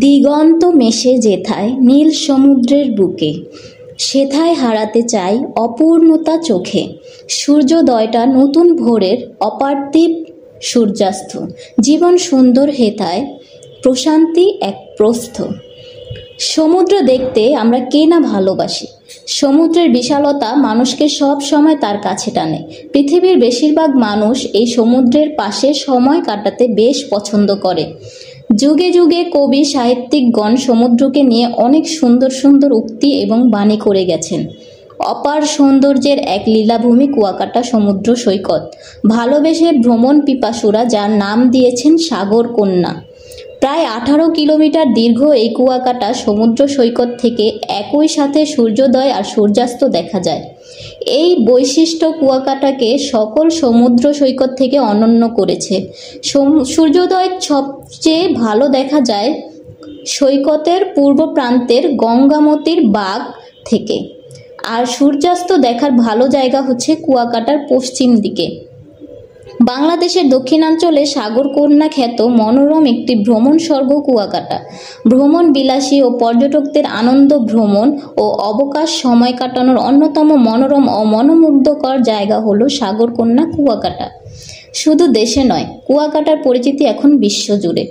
দিগন্ত মেশে যেথায় নীল সমুদ্রের বুকে, সেথায় হারাতে চাই অপূর্ণতা চোখে। সূর্যোদয়টা নতুন ভোরের অপার্থিব সূর্যাস্ত, জীবন সুন্দর হেথায় প্রশান্তি এক প্রস্থ। সমুদ্র দেখতে আমরা কে না ভালোবাসি। সমুদ্রের বিশালতা মানুষকে সব সময় তার কাছে টানে। পৃথিবীর বেশিরভাগ মানুষ এই সমুদ্রের পাশে সময় কাটাতে বেশ পছন্দ করে। যুগে যুগে কবি সাহিত্যিকগণ সমুদ্রকে নিয়ে অনেক সুন্দর সুন্দর উক্তি এবং বাণী করে গেছেন। অপার সৌন্দর্যের এক লীলাভূমি কুয়াকাটা সমুদ্র সৈকত। ভালোবেসে ভ্রমণ পিপাসুরা যার নাম দিয়েছেন সাগর কন্যা। প্রায় 18 কিলোমিটার দীর্ঘ এই কুয়াকাটা সমুদ্র সৈকত থেকে একই সাথে সূর্যোদয় আর সূর্যাস্ত দেখা যায়। এই বৈশিষ্ট্য কুয়াকাটাকে সকল সমুদ্র সৈকত থেকে অনন্য করেছে। সূর্যোদয় সবচেয়ে ভালো দেখা যায় সৈকতের পূর্ব প্রান্তের গঙ্গামতির বাগ থেকে, আর সূর্যাস্ত দেখার ভালো জায়গা হচ্ছে কুয়াকাটার পশ্চিম দিকে। বাংলাদেশের দক্ষিণাঞ্চলে সাগরকন্যা খ্যাত মনোরম একটি ভ্রমণ স্বর্গ কুয়াকাটা। ভ্রমণ বিলাসী ও পর্যটকদের আনন্দ ভ্রমণ ও অবকাশ সময় কাটানোর অন্যতম মনোরম ও মনোমুগ্ধকর জায়গা হলো সাগরকন্যা কুয়াকাটা। শুধু দেশে নয়, কুয়াকাটার পরিচিতি এখন বিশ্বজুড়ে।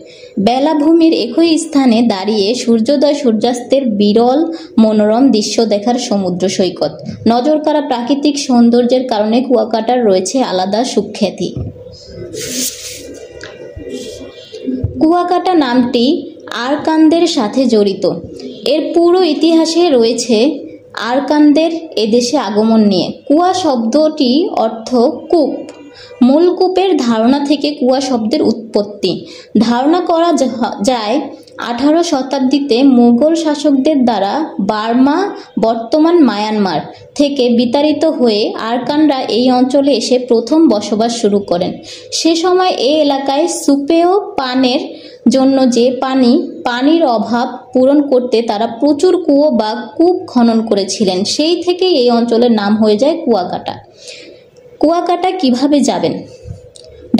বেলাভূমির একই স্থানে দাঁড়িয়ে সূর্যোদয় সূর্যাস্তের বিরল মনোরম দৃশ্য দেখার সমুদ্র সৈকত। নজরকাড়া প্রাকৃতিক সৌন্দর্যের কারণে কুয়াকাটার রয়েছে আলাদা সুখ্যাতি। কুয়াকাটা নামটি আরাকানদের সাথে জড়িত। এর পুরো ইতিহাসে রয়েছে আরাকানদের এদেশে আগমন নিয়ে। কুয়া শব্দটি অর্থ কূপ। মূল কূপের ধারণা থেকে কুয়া শব্দের উৎপত্তি। ধারণা করা যায় 18 শতাব্দীতে মুঘল শাসকদের দ্বারা বার্মা, বর্তমান মায়ানমার থেকে বিতাড়িত হয়ে আরাকানরা এই অঞ্চলে এসে প্রথম বসবাস শুরু করেন। সে সময় এই এলাকায় সুপেয় পানের জন্য যে পানির অভাব পূরণ করতে তারা প্রচুর কুয়ো বা কূপ খনন করেছিলেন। সেই থেকেই এই অঞ্চলের নাম হয়ে যায় কুয়াকাটা। কুয়াকাটা কিভাবে যাবেন?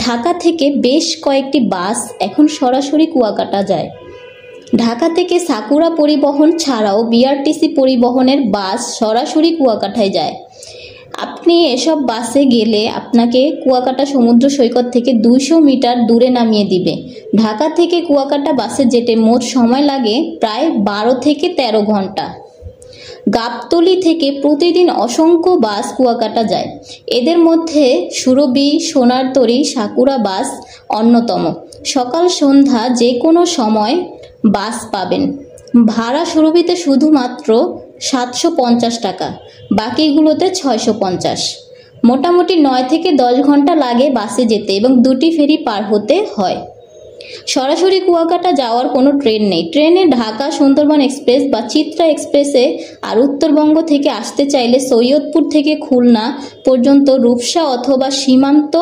ঢাকা থেকে বেশ কয়েকটি বাস এখন সরাসরি কুয়াকাটা যায়। ঢাকা থেকে সাকুরা পরিবহন ছাড়াও বিআরটিসি পরিবহনের বাস সরাসরি কুয়াকাটায় যায়। আপনি এসব বাসে গেলে আপনাকে কুয়াকাটা সমুদ্র সৈকত থেকে 200 মিটার দূরে নামিয়ে দিবে। ঢাকা থেকে কুয়াকাটা বাসে যেতে মোট সময় লাগে প্রায় 12 থেকে 13 ঘন্টা। গাবতলী থেকে প্রতিদিন অসংখ্য বাস কুয়াকাটা যায়। এদের মধ্যে সুরভি, সোনারতরী, সাকুরা বাস অন্যতম। সকাল সন্ধ্যা যে কোনো সময় বাস পাবেন। ভাড়া সুরভিতে শুধুমাত্র 750 টাকা, বাকিগুলোতে 650। মোটামুটি 9 থেকে 10 ঘন্টা লাগে বাসে যেতে এবং 2টি ফেরি পার হতে হয়। সরাসরি কুয়াকাটা যাওয়ার কোনো ট্রেন নেই। ট্রেনে ঢাকা সুন্দরবন এক্সপ্রেস বা চিত্রা এক্সপ্রেসে, আর উত্তরবঙ্গ থেকে আসতে চাইলে সৈয়দপুর থেকে খুলনা পর্যন্ত রূপসা অথবা সীমান্ত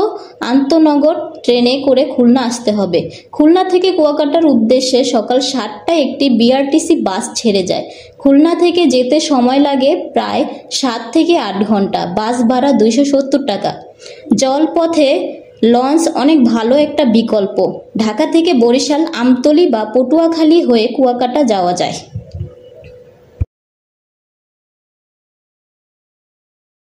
আন্তনগর ট্রেনে করে খুলনা আসতে হবে। খুলনা থেকে কুয়াকাটার উদ্দেশ্যে সকাল 7টায় একটি বিআরটিসি বাস ছেড়ে যায়। খুলনা থেকে যেতে সময় লাগে প্রায় 7 থেকে 8 ঘন্টা। বাস ভাড়া 270 টাকা। জলপথে লঞ্চ অনেক ভালো একটা বিকল্প। ঢাকা থেকে বরিশাল, আমতলী বা পটুয়াখালী হয়ে কুয়াকাটা যাওয়া যায়।